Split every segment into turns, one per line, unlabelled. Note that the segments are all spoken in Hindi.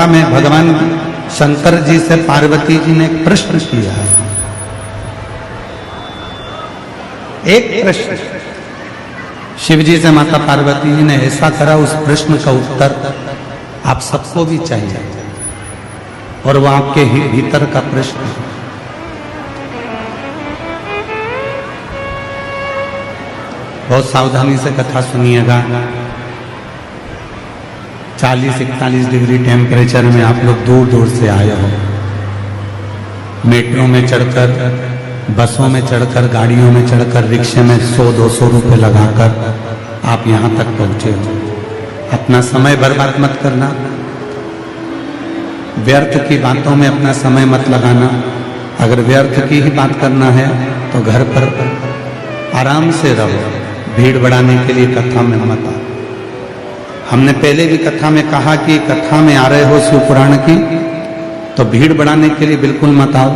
गीता में भगवान शंकर जी से पार्वती जी ने एक प्रश्न किया है। एक प्रश्न शिव जी से माता पार्वती जी ने ऐसा करा, उस प्रश्न का उत्तर आप सबको भी चाहिए और वो आपके भीतर का प्रश्न है। बहुत सावधानी से कथा सुनिएगा। 40-41 डिग्री टेम्परेचर में आप लोग दूर दूर से आए हो, मेट्रो में चढ़कर, बसों में चढ़कर, गाड़ियों में चढ़कर, रिक्शे में 100-200 रुपए लगाकर आप यहां तक पहुंचे हो। अपना समय बर्बाद मत करना, व्यर्थ की बातों में अपना समय मत लगाना। अगर व्यर्थ की ही बात करना है तो घर पर आराम से रहो, भीड़ बढ़ाने के लिए कथा में मत आओ। हमने पहले भी कथा में कहा कि कथा में आ रहे हो शिव पुराण की तो भीड़ बढ़ाने के लिए बिल्कुल मत आओ।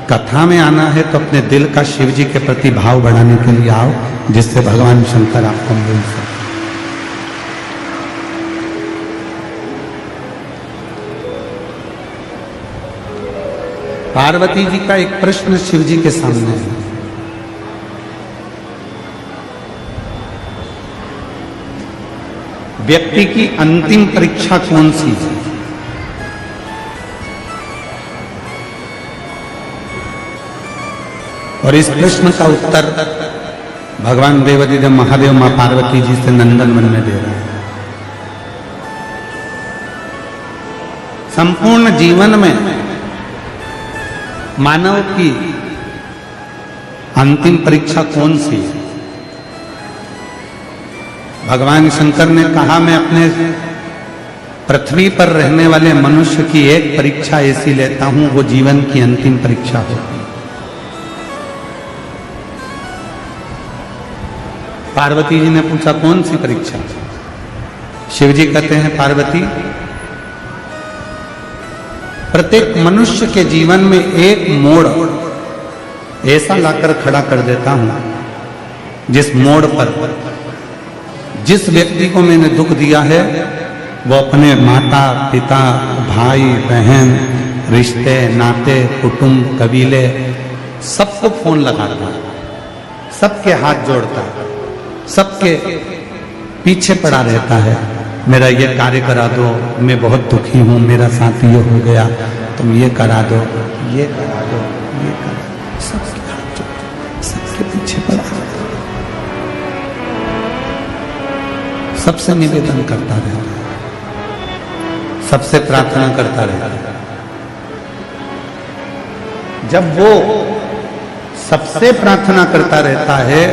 कथा में आना है तो अपने दिल का शिव जी के प्रति भाव बढ़ाने के लिए आओ, जिससे भगवान शंकर आपको मिल सके। पार्वती जी का एक प्रश्न शिव जी के सामने है। व्यक्ति की अंतिम परीक्षा कौन सी है? और इस प्रश्न का उत्तर भगवान देवाधिदेव महादेव मां पार्वती जी से नंदन वन में दे रहे हैं। संपूर्ण जीवन में मानव की अंतिम परीक्षा कौन सी है? भगवान शंकर ने कहा, मैं अपने पृथ्वी पर रहने वाले मनुष्य की एक परीक्षा ऐसी लेता हूं, वो जीवन की अंतिम परीक्षा होती है। पार्वती जी ने पूछा, कौन सी परीक्षा? शिव जी कहते हैं, पार्वती, प्रत्येक मनुष्य के जीवन में एक मोड़ ऐसा लाकर खड़ा कर देता हूं, जिस मोड़ पर जिस व्यक्ति को मैंने दुख दिया है वो अपने माता पिता, भाई बहन, रिश्ते नाते, कुटुंब, कबीले सबको फोन लगाता है, सबके हाथ जोड़ता है, सबके पीछे पड़ा रहता है, मेरा ये कार्य करा दो, मैं बहुत दुखी हूं, मेरा साथ ये हो गया, तुम ये करा दो, ये करा दो, ये करा दो, सबके हाथ जोड़ता, सबके पीछे पड़ा रहता है, सबसे निवेदन करता रहता है, सबसे प्रार्थना करता रहता है। जब वो सबसे प्रार्थना करता रहता है,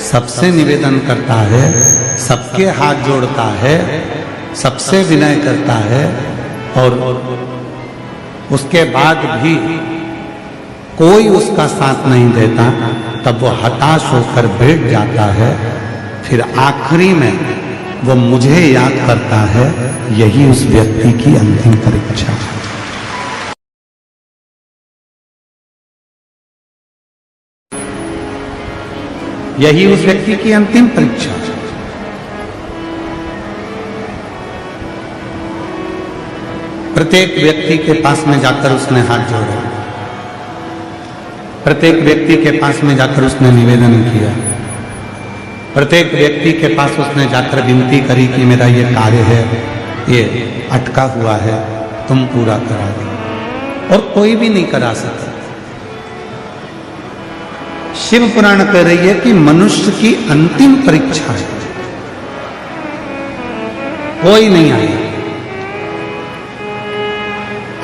सबसे निवेदन करता है, सबके हाथ जोड़ता है, सबसे विनय करता है और उसके बाद भी कोई उसका साथ नहीं देता, तब वो हताश होकर बैठ जाता है। फिर आखिरी में वो मुझे याद करता है, यही उस व्यक्ति की अंतिम परीक्षा है। यही उस व्यक्ति की अंतिम परीक्षा है। प्रत्येक व्यक्ति के पास में जाकर उसने हाथ जोड़ा, प्रत्येक व्यक्ति के पास में जाकर उसने निवेदन किया, प्रत्येक व्यक्ति के पास उसने जाकर विनती करी कि मेरा ये कार्य है, ये अटका हुआ है, तुम पूरा करा दो। और कोई भी नहीं करा सका। शिव पुराण कह रही है कि मनुष्य की अंतिम परीक्षा है, कोई नहीं आया,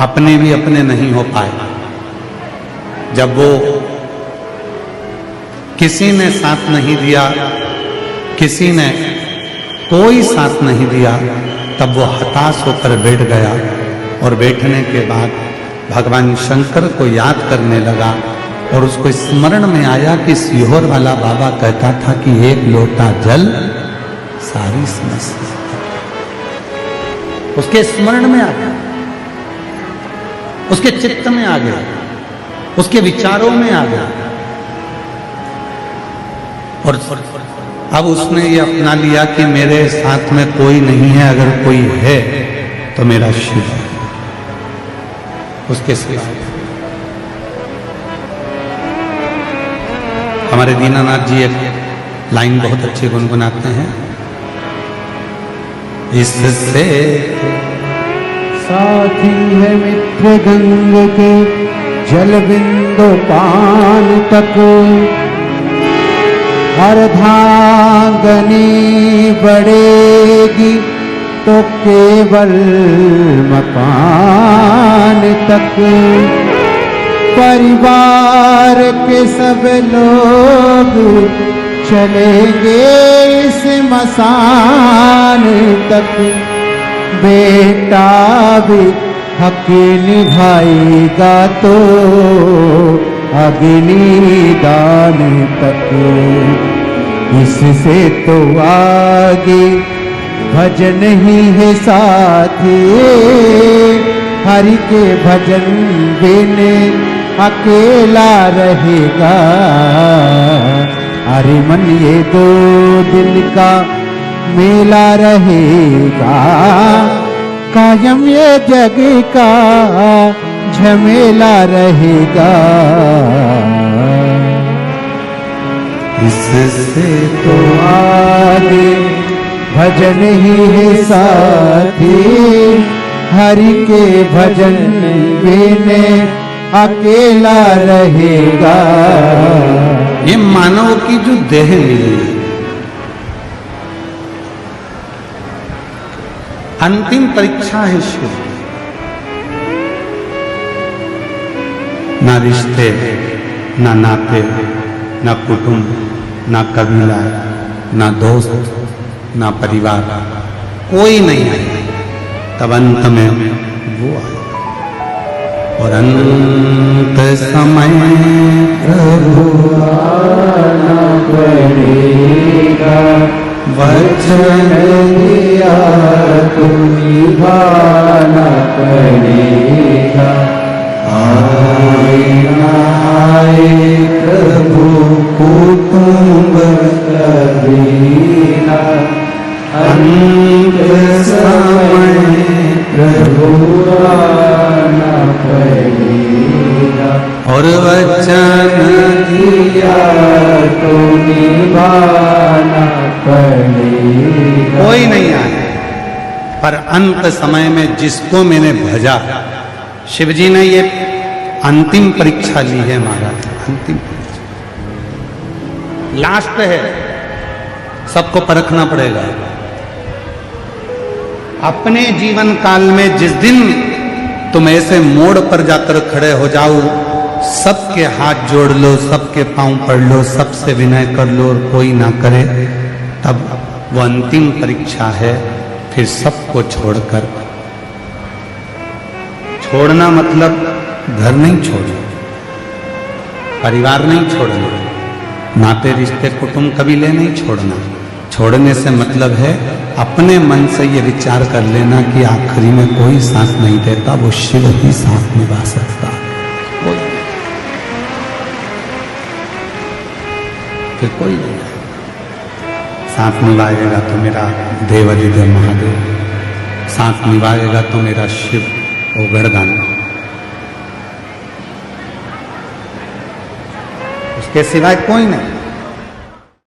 अपने भी अपने नहीं हो पाए। जब वो किसी ने साथ नहीं दिया, किसी ने कोई साथ नहीं दिया, तब वो हताश होकर बैठ गया और बैठने के बाद भगवान शंकर को याद करने लगा और उसको स्मरण में आया कि सीहोर वाला बाबा कहता था कि एक लोटा जल सारी समस्या। उसके स्मरण में आ गया, उसके चित्त में आ गया, उसके विचारों में आ गया और अब उसने ये अपना लिया कि मेरे साथ में कोई नहीं है, अगर कोई है तो मेरा शिव है, उसके सिवा। हमारे दीनानाथ जी एक लाइन बहुत अच्छी गुनगुनाते हैं, इससे
साथी है मित्र गंग के जल बिंदु पान तक, अर्धांगनी बढ़ेगी तो केवल मकान तक। परिवार के सब लोग चलेंगे इस मसान तक, बेटा भी हक निभाएगा तो अग्नि दान तक। इससे तो आगे भजन ही है साथी, हरि के भजन बिने अकेला रहेगा। अरे मन ये 2 दिन का मेला रहेगा, कायम ये जग का झमेला रहेगा।
इससे
तो आगे भजन ही है साथी, हरि के भजन बिने अकेला रहेगा।
ये मानव की जो देह मिली है, अंतिम परीक्षा है शिव। ना रिश्ते, ना नाते, ना कुटुंब, ना कबीला, ना दोस्त, ना परिवार, कोई नहीं आया। तब अंत में वो आया, और अंत समय प्रभु
आना पड़ेगा, वचन दिया तो निभाना पड़ेगा। आए ना आए प्रभु कुटुंब कबीला, अंत समय प्रभु आना पड़ेगा।
और वचन
दिया तो निभाना पड़ेगा।
कोई नहीं आया, पर अंत समय में जिसको मैंने भजा, शिवजी ने ये अंतिम परीक्षा ली है महाराज, अंतिम परीक्षा, लास्ट है। सबको परखना पड़ेगा अपने जीवन काल में। जिस दिन तुम ऐसे मोड़ पर जाकर खड़े हो जाओ, सबके हाथ जोड़ लो, सबके पांव पड़ लो, सबसे विनय कर लो और कोई ना करे, तब वो अंतिम परीक्षा है। फिर सबको छोड़कर, छोड़ना मतलब घर नहीं छोड़ना, परिवार नहीं छोड़ना, नाते रिश्ते कुटुंब कबीले नहीं छोड़ना। छोड़ने से मतलब है अपने मन से ये विचार कर लेना कि आखिरी में कोई साथ नहीं देता, वो शिव ही साथ निभा सकता है। फिर कोई नहीं साथ निभाएगा तो मेरा देवादिदेव महादेव, साथ निभाएगा तो मेरा शिव ओगड़दान, उसके सिवाय कोई नहीं।